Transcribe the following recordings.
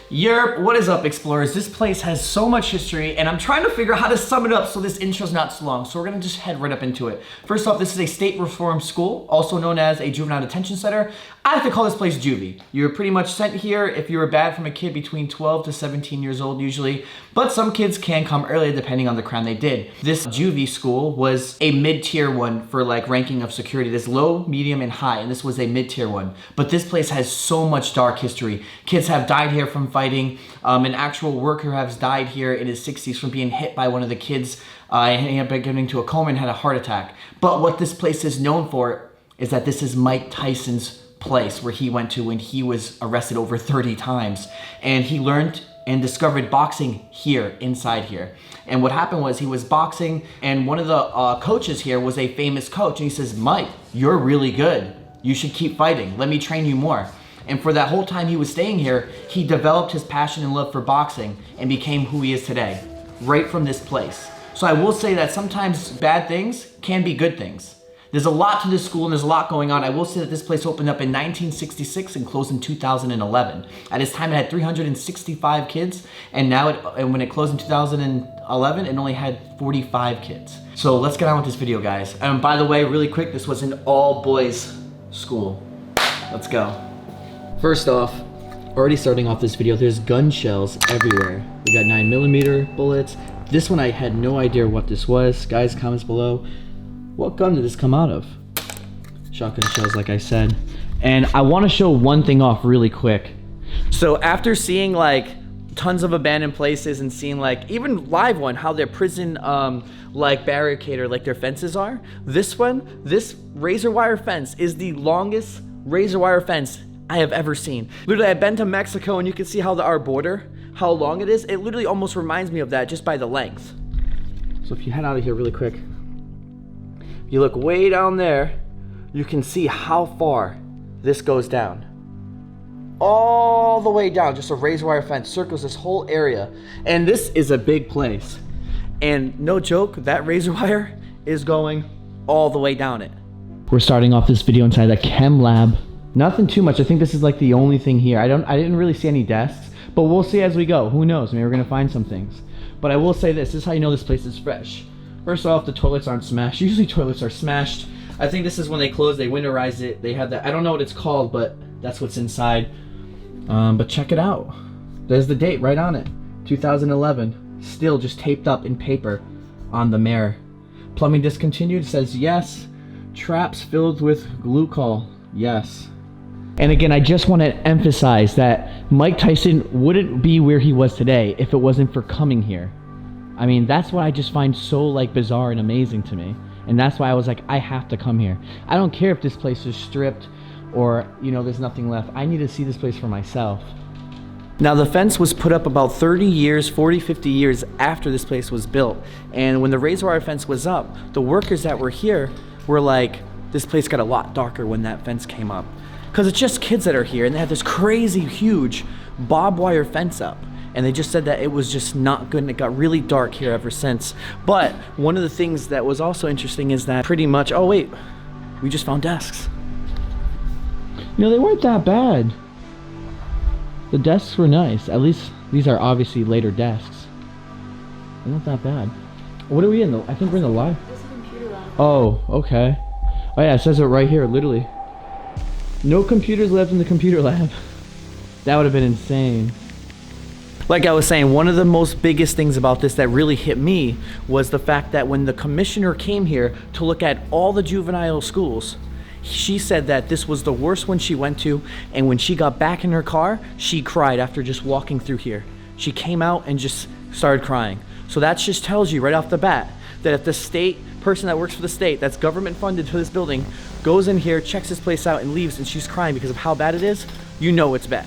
Yerp, what is up, explorers? This place has so much history, and I'm trying to figure out how to sum it up so this intro's not so long. So we're gonna just head right up into it. First off, this is a state reform school, also known as a juvenile detention center. I like to call this place juvie. You're pretty much sent here if you were bad from a kid between 12 to 17 years old usually, but some kids can come earlier depending on the crime they did. This juvie school was a mid-tier one for like ranking of security. There's low, medium, and high, and this was a mid-tier one. But this place has so much dark history. Kids have died here from fighting. An actual worker has died here in his 60s from being hit by one of the kids and he had been getting into a coma and had a heart attack. But what this place is known for is that this is Mike Tyson's place where he went to when he was arrested over 30 times. And he learned and discovered boxing here, inside here. And what happened was he was boxing, and one of the coaches here was a famous coach, and he says, "Mike, you're really good. You should keep fighting. Let me train you more." And for that whole time he was staying here, he developed his passion and love for boxing and became who he is today, right from this place. So I will say that sometimes bad things can be good things. There's a lot to this school and there's a lot going on. I will say that this place opened up in 1966 and closed in 2011. At its time, it had 365 kids, and now when it closed in 2011, it only had 45 kids. So let's get on with this video, guys. And by the way, really quick, this was an all-boys school. Let's go. First off, already starting off this video, there's gun shells everywhere. We got 9mm bullets. This one I had no idea what this was. Guys, comments below. What gun did this come out of? Shotgun shells, like I said. And I want to show one thing off really quick. So after seeing like tons of abandoned places and seeing like even live one, how their prison like barricade or like their fences are, this razor wire fence is the longest razor wire fence I have ever seen. Literally, I've been to Mexico and you can see how our border, how long it is. It literally almost reminds me of that just by the length. So if you head out of here really quick, you look way down there, you can see how far this goes down. All the way down, just a razor wire fence circles this whole area. And this is a big place. And no joke, that razor wire is going all the way down it. We're starting off this video inside the chem lab. Nothing too much. I think this is like the only thing here. I didn't really see any desks, but we'll see as we go. Who knows? Maybe we're gonna find some things. But I will say this is how you know this place is fresh. First off, the toilets aren't smashed. Usually toilets are smashed. I think this is when they close, they winterize it. They have that, I don't know what it's called, but that's what's inside. But check it out. There's the date right on it, 2011. Still just taped up in paper on the mirror. Plumbing discontinued, says yes. Traps filled with glucol, yes. And again, I just want to emphasize that Mike Tyson wouldn't be where he was today if it wasn't for coming here. I mean, that's what I just find so like bizarre and amazing to me. And that's why I was like, I have to come here. I don't care if this place is stripped or, you know, there's nothing left. I need to see this place for myself. Now the fence was put up about 30 years, 40, 50 years after this place was built. And when the razor wire fence was up, the workers that were here were like, this place got a lot darker when that fence came up. Because it's just kids that are here and they have this crazy huge barbed wire fence up. And they just said that it was just not good and it got really dark here ever since. But one of the things that was also interesting is that pretty much, oh wait, we just found desks. You know, they weren't that bad. The desks were nice. At least these are obviously later desks. They're not that bad. What are we in? I think we're in the lab. This is a computer lab. Oh, okay. Oh yeah, it says it right here, literally. No computers left in the computer lab. That would have been insane. Like I was saying, one of the most biggest things about this that really hit me was the fact that when the commissioner came here to look at all the juvenile schools, she said that this was the worst one she went to, and when she got back in her car, she cried after just walking through here. She came out and just started crying. So that just tells you right off the bat that if the state person that works for the state that's government funded to this building goes in here, checks this place out and leaves and she's crying because of how bad it is, you know it's bad.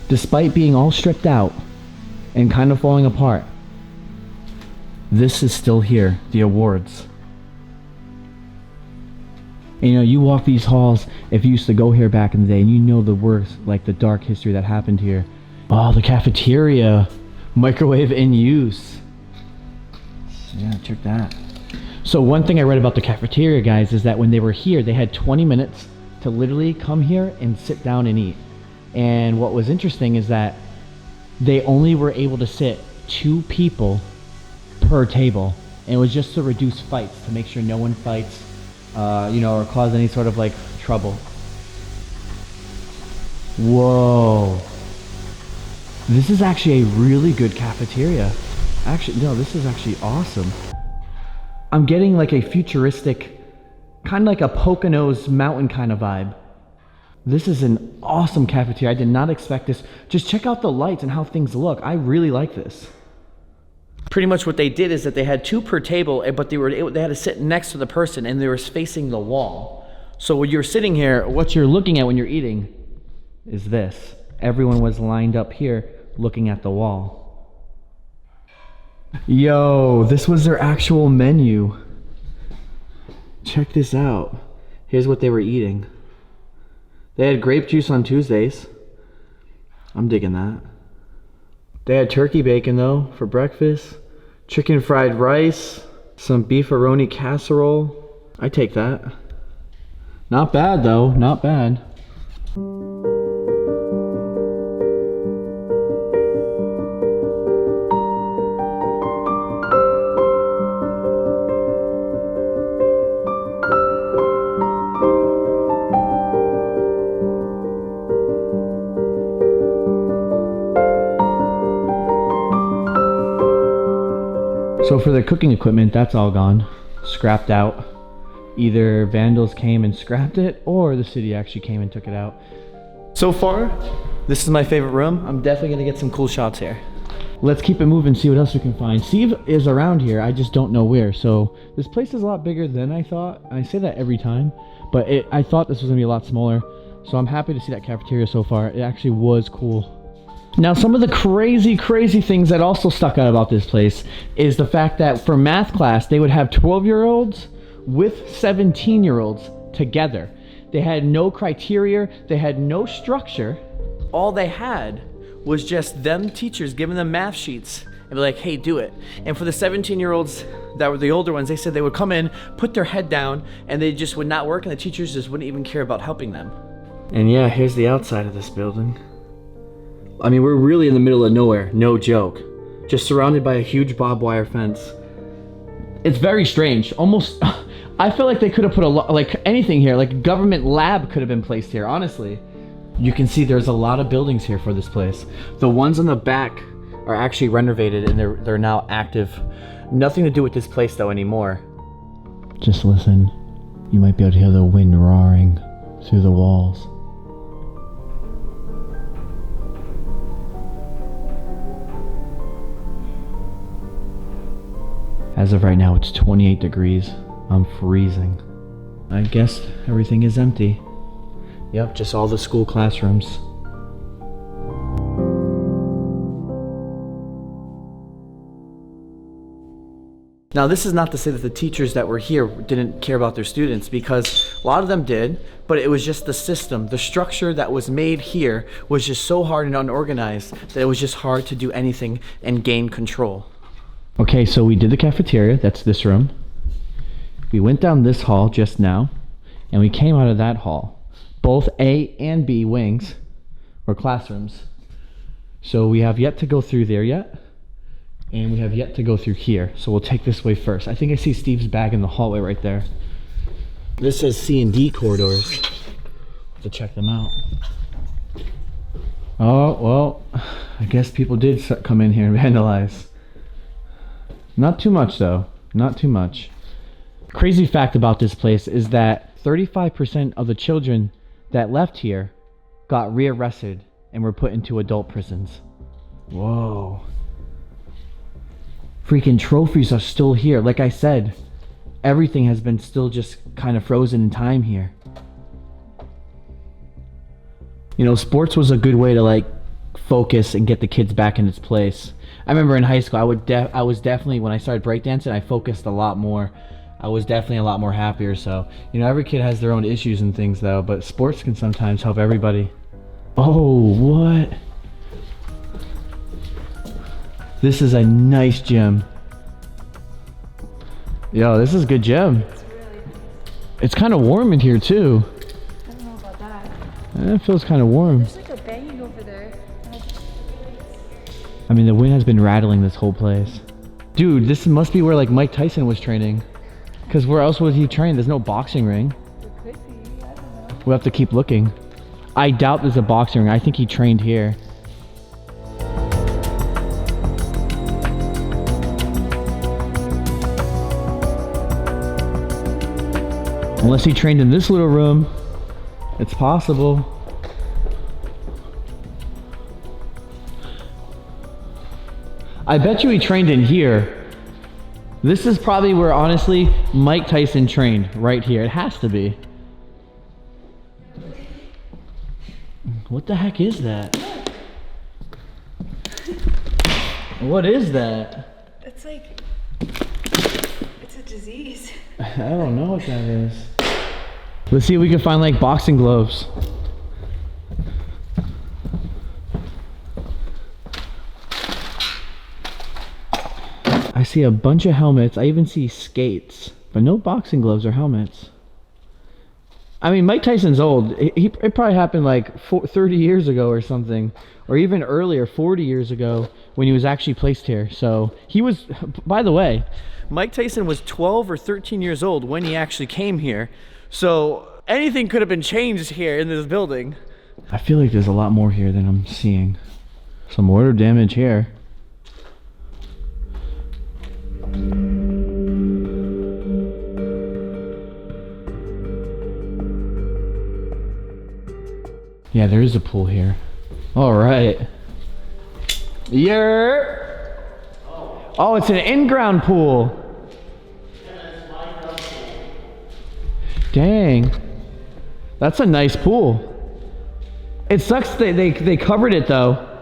Despite being all stripped out and kind of falling apart, this is still here, the awards. And you know, you walk these halls, if you used to go here back in the day, and you know the worst, like the dark history that happened here. Oh, the cafeteria, microwave in use. Yeah, check that. So one thing I read about the cafeteria, guys, is that when they were here, they had 20 minutes to literally come here and sit down and eat. And what was interesting is that they only were able to sit 2 people per table. And it was just to reduce fights, to make sure no one fights, you know, or cause any sort of like trouble. Whoa. This is actually a really good cafeteria. Actually, no, this is actually awesome. I'm getting like a futuristic, kind of like a Poconos mountain kind of vibe. This is an awesome cafeteria. I did not expect this. Just check out the lights and how things look. I really like this. Pretty much what they did is that they had 2 per table, but they had to sit next to the person and they were facing the wall. So when you're sitting here, what you're looking at when you're eating is this. Everyone was lined up here looking at the wall. Yo, this was their actual menu. Check this out. Here's what they were eating. They had grape juice on Tuesdays. I'm digging that. They had turkey bacon though for breakfast. Chicken fried rice. Some beefaroni casserole. I take that. Not bad though, not bad. So for the cooking equipment, that's all gone, scrapped out. Either vandals came and scrapped it, or the city actually came and took it out. So far, this is my favorite room. I'm definitely gonna get some cool shots here. Let's keep it moving, see what else we can find. Steve is around here, I just don't know where. So this place is a lot bigger than I thought. I say that every time, but I thought this was gonna be a lot smaller. So I'm happy to see that cafeteria so far. It actually was cool. Now, some of the crazy things that also stuck out about this place is the fact that for math class, they would have 12-year-olds with 17-year-olds together. They had no criteria, they had no structure. All they had was just them teachers giving them math sheets and be like, hey, do it. And for the 17-year-olds that were the older ones, they said they would come in, put their head down, and they just would not work, and the teachers just wouldn't even care about helping them. And yeah, here's the outside of this building. I mean, we're really in the middle of nowhere, no joke. Just surrounded by a huge barbed wire fence. It's very strange. Almost, I feel like they could have put like anything here, like a government lab could have been placed here, honestly. You can see there's a lot of buildings here for this place. The ones on the back are actually renovated and they're now active. Nothing to do with this place though anymore. Just listen. You might be able to hear the wind roaring through the walls. As of right now, it's 28 degrees. I'm freezing. I guess everything is empty. Yep, just all the school classrooms. Now, this is not to say that the teachers that were here didn't care about their students, because a lot of them did, but it was just the system, the structure that was made here was just so hard and unorganized that it was just hard to do anything and gain control. Okay, so we did the cafeteria, that's this room. We went down this hall just now, and we came out of that hall. Both A and B wings or classrooms. So we have yet to go through there yet, and we have yet to go through here. So we'll take this way first. I think I see Steve's bag in the hallway right there. This says C and D corridors. Have to check them out. Oh, well, I guess people did come in here and vandalize. Not too much though, not too much. Crazy fact about this place is that 35% of the children that left here got rearrested and were put into adult prisons. Whoa. Freaking trophies are still here. Like I said, everything has been still just kind of frozen in time here. You know, sports was a good way to like focus and get the kids back in its place. I remember in high school, I was definitely, when I started breakdancing, I focused a lot more. I was definitely a lot more happier. So, you know, every kid has their own issues and things though, but sports can sometimes help everybody. Oh, what? This is a nice gym. Yo, this is a good gym. It's kind of warm in here too. I don't know about that. It feels kind of warm. There's like a banging over there. I mean, the wind has been rattling this whole place. Dude, this must be where like Mike Tyson was training. Because where else would he train? There's no boxing ring. There could be, I don't know. We'll have to keep looking. I doubt there's a boxing ring. I think he trained here. Unless he trained in this little room. It's possible. I bet you he trained in here. This is probably where, honestly, Mike Tyson trained, right here. It has to be. What the heck is that? What is that? It's like, it's a disease. I don't know what that is. Let's see if we can find like boxing gloves. I see a bunch of helmets. I even see skates, but no boxing gloves or helmets. I mean, Mike Tyson's old. It probably happened like 30 years ago or something, or even earlier, 40 years ago, when he was actually placed here. So he was, by the way, Mike Tyson was 12 or 13 years old when he actually came here. So anything could have been changed here in this building. I feel like there's a lot more here than I'm seeing. Some mortar damage here. Yeah, there is a pool here. All right. Yeah. Oh, it's an in-ground pool. Dang. That's a nice pool. It sucks they covered it though.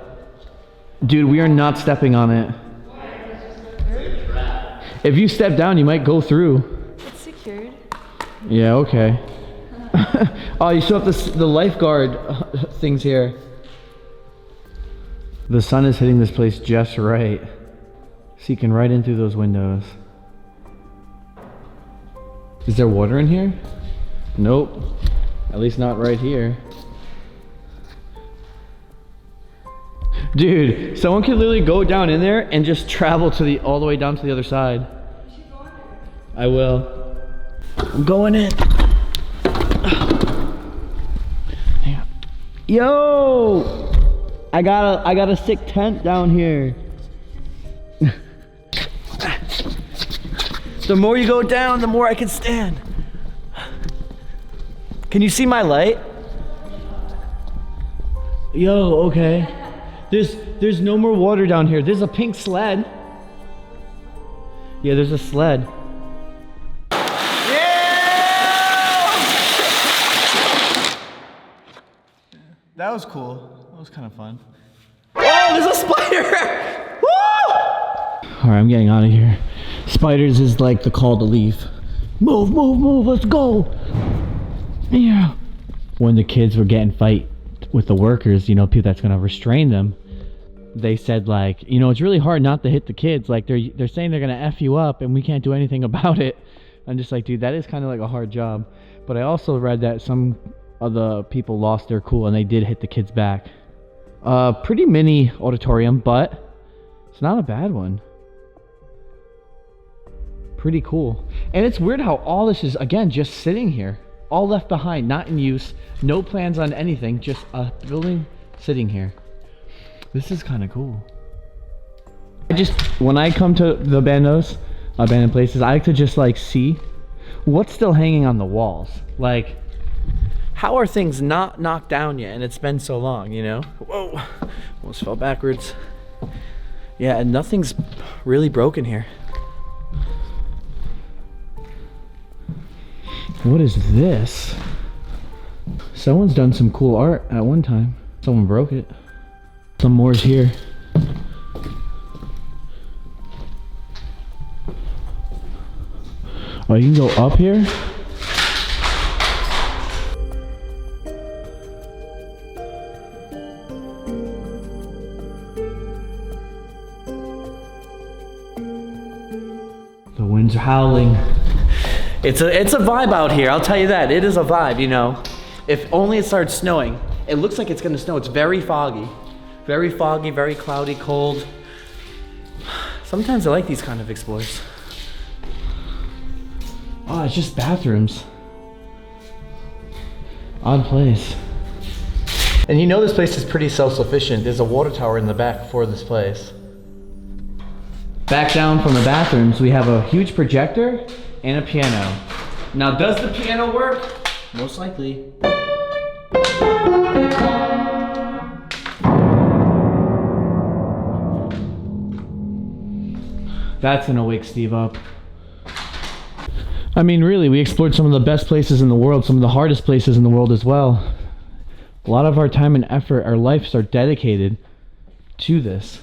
Dude, we are not stepping on it. If you step down, you might go through. It's secured. Yeah, okay. Oh, you still have the lifeguard things here. The sun is hitting this place just right. Seeking right in through those windows. Is there water in here? Nope. At least not right here. Dude, someone could literally go down in there and just travel to all the way down to the other side. You should go in there. I will. I'm going in. Hang on. Yo! I got a sick tent down here. The more you go down, the more I can stand. Can you see my light? Yo, okay. There's no more water down here. There's a pink sled. Yeah, there's a sled. That was cool. That was kind of fun. Oh, there's a spider! Woo! All right, I'm getting out of here. Spiders is like the call to leave. Move, move, move, let's go. Yeah. When the kids were getting fight with the workers, you know, people that's gonna restrain them, they said like, you know, it's really hard not to hit the kids. Like they're saying they're gonna F you up and we can't do anything about it. I'm just like, dude, that is kind of like a hard job. But I also read that some of the people lost their cool and they did hit the kids back. Pretty mini auditorium, but it's not a bad one. Pretty cool. And it's weird how all this is, again, just sitting here. All left behind, not in use, no plans on anything, just a building sitting here. This is kind of cool. When I come to the abandoned places, I like to just like see what's still hanging on the walls. Like, how are things not knocked down yet and it's been so long, you know? Whoa, almost fell backwards. Yeah, and nothing's really broken here. What is this? Someone's done some cool art at one time. Someone broke it. Some more's here. Oh, you can go up here? The winds are howling. It's a vibe out here, I'll tell you that. It is a vibe, you know. If only it starts snowing. It looks like it's gonna snow. It's very foggy. Very foggy, very cloudy, cold. Sometimes I like these kind of explores. Oh, it's just bathrooms. Odd place. And you know this place is pretty self-sufficient. There's a water tower in the back for this place. Back down from the bathrooms, we have a huge projector and a piano. Now, does the piano work? Most likely. That's gonna wake Steve up. I mean, really, we explored some of the best places in the world, some of the hardest places in the world as well. A lot of our time and effort, our lives are dedicated to this.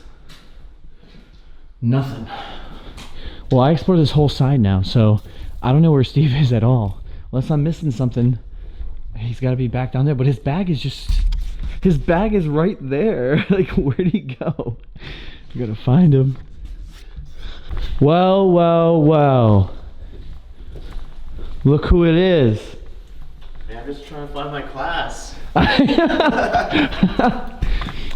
Nothing. Well, I explored this whole side now, so I don't know where Steve is at all. Unless I'm missing something, he's got to be back down there. But his bag is right there. Like, where'd he go? We gotta find him. Well, well, well. Look who it is. Man, I'm just trying to find my class.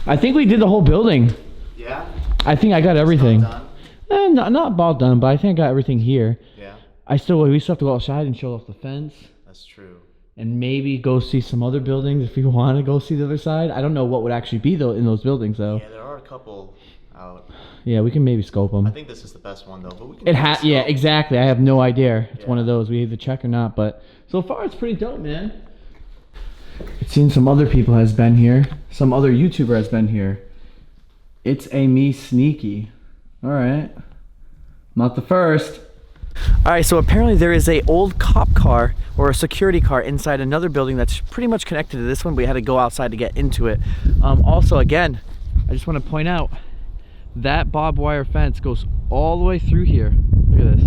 I think we did the whole building. Yeah? I think I got everything. It's not done? Not all done, but I think I got everything here. Yeah. We still have to go outside and show off the fence. That's true. And maybe go see some other buildings if we want to go see the other side. I don't know what would actually be though in those buildings though. Yeah, there are a couple out. Yeah, we can maybe scope them. I think this is the best one though, but we can. Yeah, exactly. I have no idea. It's one of Yeah. those we either check or not, but so far it's pretty dope, man. It's seen some other people has been here. Some other YouTuber has been here. It's a me sneaky. All right. Not the first. All right, so apparently there is a old cop car or a security car inside another building that's pretty much connected to this one. We had to go outside to get into it. Also, again, I just want to point out that barbed wire fence goes all the way through here. Look at this.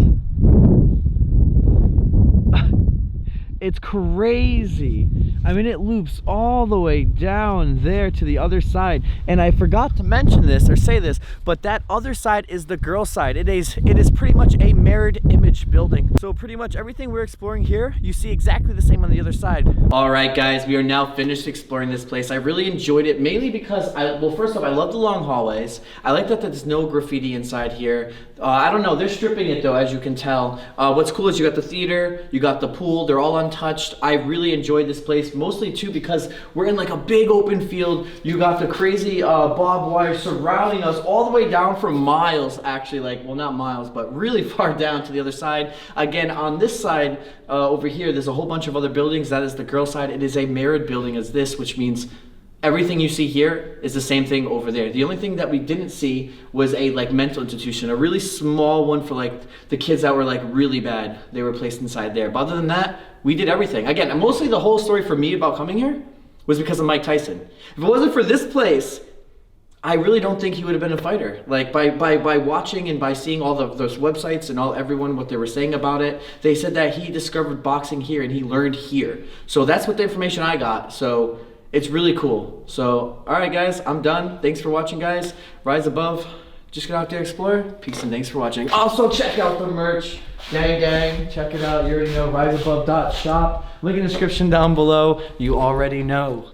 It's crazy. I mean, it loops all the way down there to the other side. And I forgot to mention this or say this, but that other side is the girl side. It is pretty much a mirrored image building. So pretty much everything we're exploring here, you see exactly the same on the other side. All right, guys, we are now finished exploring this place. I really enjoyed it, mainly because, well, first off, I love the long hallways. I like that there's no graffiti inside here. I don't know, they're stripping it though, as you can tell. What's cool is you got the theater, you got the pool, they're all untouched. I really enjoyed this place, mostly too because we're in like a big open field. You got the crazy barbed wire surrounding us all the way down for miles, actually, like, well, not miles, but really far down to the other side. Again, on this side over here, there's a whole bunch of other buildings. That is the girl side. It is a mirrored building as this, which means everything you see here is the same thing over there. The only thing that we didn't see was a like mental institution, a really small one for like the kids that were like really bad. They were placed inside there. But other than that, we did everything. Again, mostly the whole story for me about coming here was because of Mike Tyson. If it wasn't for this place, I really don't think he would have been a fighter. Like by watching and by seeing all those websites and everyone what they were saying about it, they said that he discovered boxing here and he learned here. So that's what the information I got. So it's really cool. So, all right, guys, I'm done. Thanks for watching, guys. Rise above. Just get out there, explore. Peace and thanks for watching. Also, check out the merch. Gang, gang. Check it out. You already know. riseabove.shop. Link in the description down below. You already know.